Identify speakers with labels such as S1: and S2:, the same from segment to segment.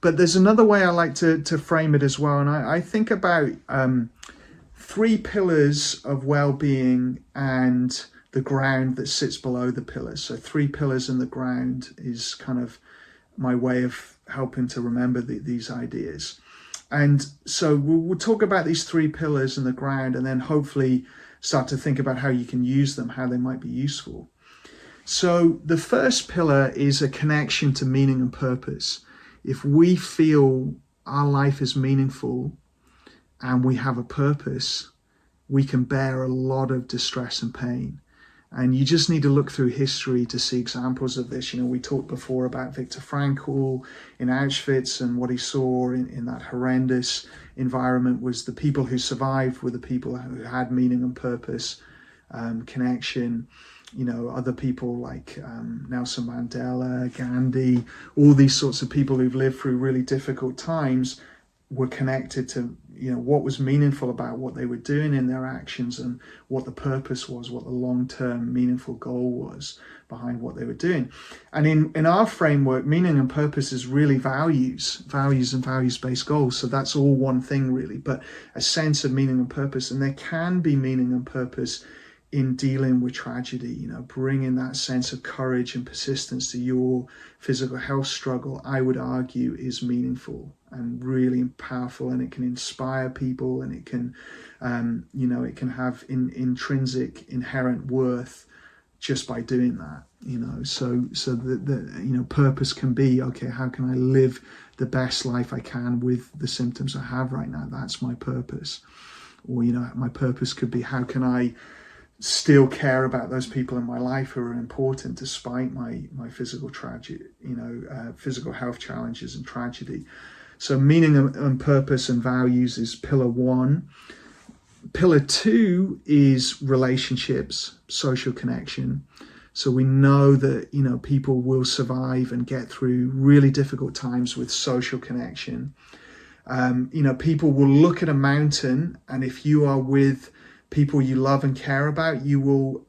S1: But there's another way I like to frame it as well. And I think about three pillars of well-being and the ground that sits below the pillars. So three pillars and the ground is kind of my way of helping to remember these ideas. And so we'll talk about these three pillars and the ground, and then hopefully start to think about how you can use them, how they might be useful. So the first pillar is a connection to meaning and purpose. If we feel our life is meaningful and we have a purpose, we can bear a lot of distress and pain. And you just need to look through history to see examples of this. You know, we talked before about Viktor Frankl in Auschwitz, and what he saw in that horrendous environment was the people who survived were the people who had meaning and purpose, connection. You know, other people like Nelson Mandela, Gandhi, all these sorts of people who've lived through really difficult times were connected to, you know, what was meaningful about what they were doing in their actions, and what the purpose was, what the long-term meaningful goal was behind what they were doing. And in our framework, meaning and purpose is really values and values-based goals. So that's all one thing really, but a sense of meaning and purpose. And there can be meaning and purpose in dealing with tragedy, you know, bringing that sense of courage and persistence to your physical health struggle, I would argue, is meaningful and really powerful, and it can inspire people, and it can, you know, it can have intrinsic, inherent worth just by doing that, you know. So the you know, purpose can be, okay, how can I live the best life I can with the symptoms I have right now? That's my purpose. Or, you know, my purpose could be, how can I still care about those people in my life who are important despite my physical tragedy, you know, physical health challenges and tragedy. So meaning and purpose and values is pillar one. Pillar two is relationships, social connection. So we know that, you know, people will survive and get through really difficult times with social connection. You know, people will look at a mountain, and if you are with people you love and care about, you will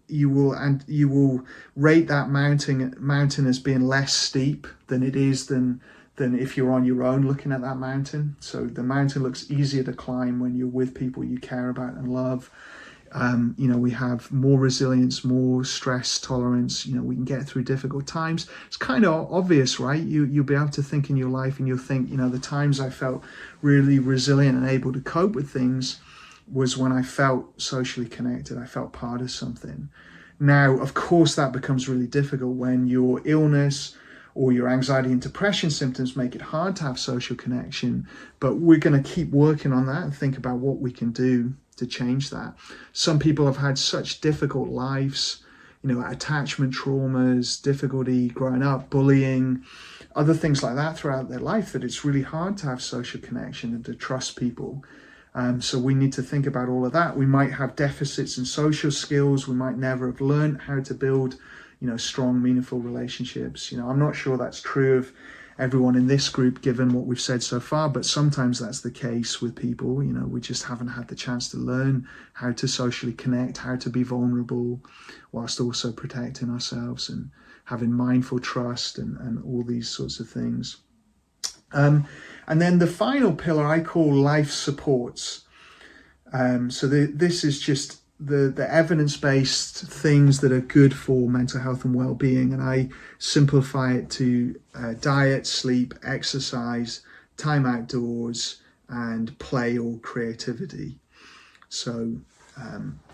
S1: rate that mountain as being less steep than it is than if you're on your own looking at that mountain. So the mountain looks easier to climb when you're with people you care about and love. You know, we have more resilience, more stress tolerance. You know, we can get through difficult times. It's kind of obvious, right? You'll be able to think in your life, and you'll think, you know, the times I felt really resilient and able to cope with things was when I felt socially connected. I felt part of something. Now, of course, that becomes really difficult when your illness or your anxiety and depression symptoms make it hard to have social connection, but we're going to keep working on that and think about what we can do to change that. Some people have had such difficult lives, you know, attachment traumas, difficulty growing up, bullying, other things like that throughout their life, that it's really hard to have social connection and to trust people. So we need to think about all of that. We might have deficits in social skills. We might never have learned how to build, you know, strong, meaningful relationships. You know, I'm not sure that's true of everyone in this group, given what we've said so far, but sometimes that's the case with people. You know, we just haven't had the chance to learn how to socially connect, how to be vulnerable, whilst also protecting ourselves and having mindful trust and all these sorts of things. And then the final pillar I call life supports. So this is just the evidence-based things that are good for mental health and well-being, and I simplify it to diet, sleep, exercise, time outdoors, and play or creativity. So,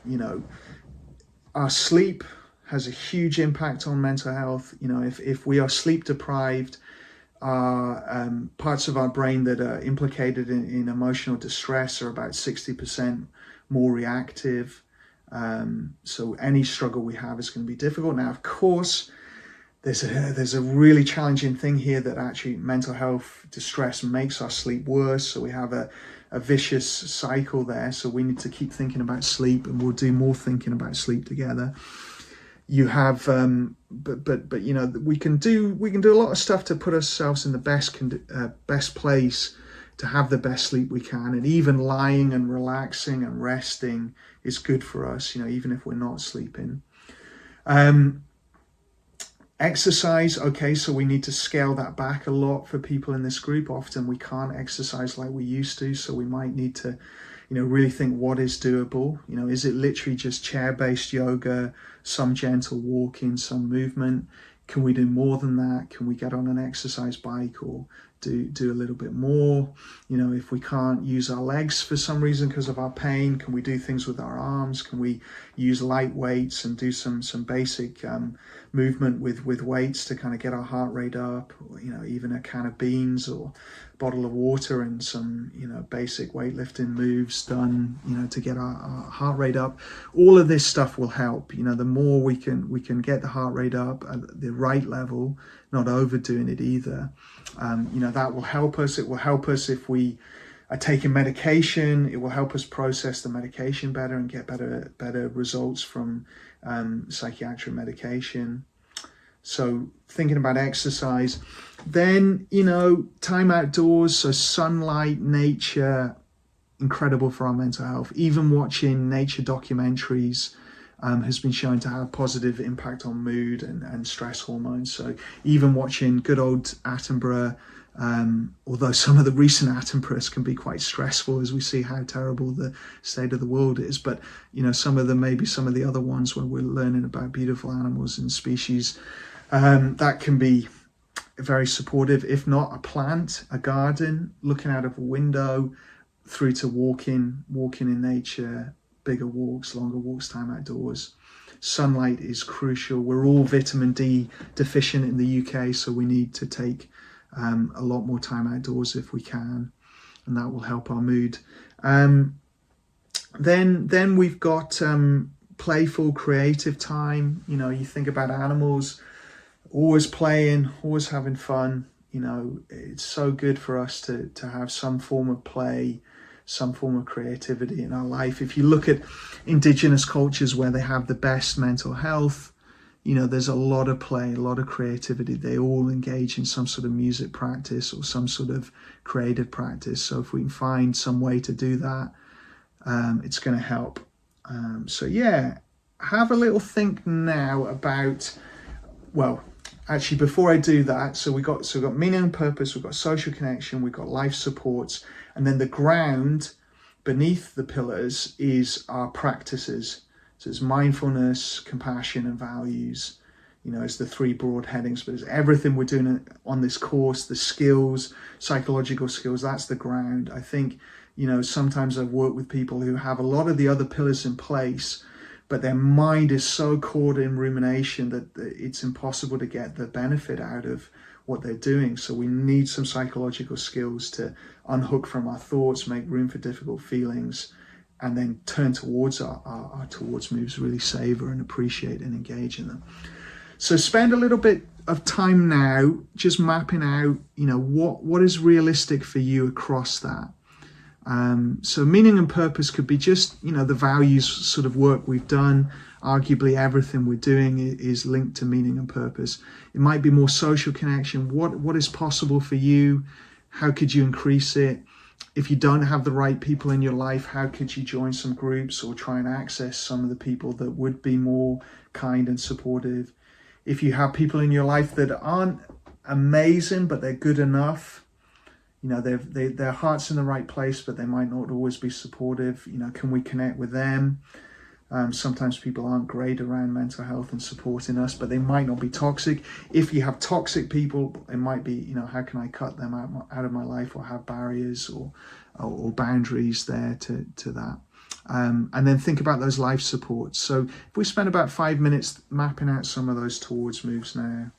S1: you know, our sleep has a huge impact on mental health. You know, if we are sleep deprived, parts of our brain that are implicated in emotional distress are about 60% more reactive. So any struggle we have is going to be difficult. Now, of course, there's a really challenging thing here, that actually mental health distress makes our sleep worse. So we have a vicious cycle there. So we need to keep thinking about sleep, and we'll do more thinking about sleep together. You have, but you know, we can do a lot of stuff to put ourselves in the best place to have the best sleep we can, and even lying and relaxing and resting is good for us. You know, even if we're not sleeping. Exercise, okay, so we need to scale that back a lot for people in this group. Often we can't exercise like we used to, so we might need to, really think what is doable. Is it literally just chair-based yoga, some gentle walking, some movement? Can we do more than that? Can we get on an exercise bike or do a little bit more? If we can't use our legs for some reason because of our pain, can we do things with our arms? Can we use light weights and do some basic movement with weights to kind of get our heart rate up? Or, even a can of beans or a bottle of water and some basic weightlifting moves done to get our heart rate up. All of this stuff will help. The more we can get the heart rate up at the right level, not overdoing it either, that will help us. It will help us if we are taking medication. It will help us process the medication better and get better results from psychiatric medication. So thinking about exercise, then time outdoors, so sunlight, nature, incredible for our mental health. Even watching nature documentaries has been shown to have positive impact on mood and stress hormones. So even watching good old Attenborough, although some of the recent Attenboroughs can be quite stressful as we see how terrible the state of the world is, but some of the other ones when we're learning about beautiful animals and species, that can be very supportive. If not, a plant, a garden, looking out of a window, through to walking in nature, bigger walks, longer walks, time outdoors. Sunlight is crucial. We're all vitamin D deficient in the UK, so we need to take a lot more time outdoors if we can, and that will help our mood. Then we've got playful, creative time. You think about animals, always playing, always having fun. It's so good for us to have some form of play, some form of creativity in our life. If you look at indigenous cultures where they have the best mental health, there's a lot of play, a lot of creativity. They all engage in some sort of music practice or some sort of creative practice. So if we can find some way to do that, it's going to help. So yeah, have a little think now about, well, actually, before I do that, so we've got meaning and purpose, we've got social connection, we've got life supports, and then the ground beneath the pillars is our practices. So it's mindfulness, compassion, and values, as the three broad headings, but it's everything we're doing on this course, the skills, psychological skills, that's the ground. I think, sometimes I've worked with people who have a lot of the other pillars in place, but their mind is so caught in rumination that it's impossible to get the benefit out of what they're doing. So we need some psychological skills to unhook from our thoughts, make room for difficult feelings, and then turn towards our towards moves, really savor and appreciate and engage in them. So spend a little bit of time now just mapping out, what is realistic for you across that. So meaning and purpose could be just, the values sort of work we've done. Arguably everything we're doing is linked to meaning and purpose. It might be more social connection. What is possible for you? How could you increase it? If you don't have the right people in your life, how could you join some groups or try and access some of the people that would be more kind and supportive? If you have people in your life that aren't amazing, but they're good enough, their heart's in the right place, but they might not always be supportive. Can we connect with them? Sometimes people aren't great around mental health and supporting us, but they might not be toxic. If you have toxic people, it might be, how can I cut them out of my life or have barriers or boundaries there to that. And then think about those life supports. So if we spend about 5 minutes mapping out some of those towards moves now.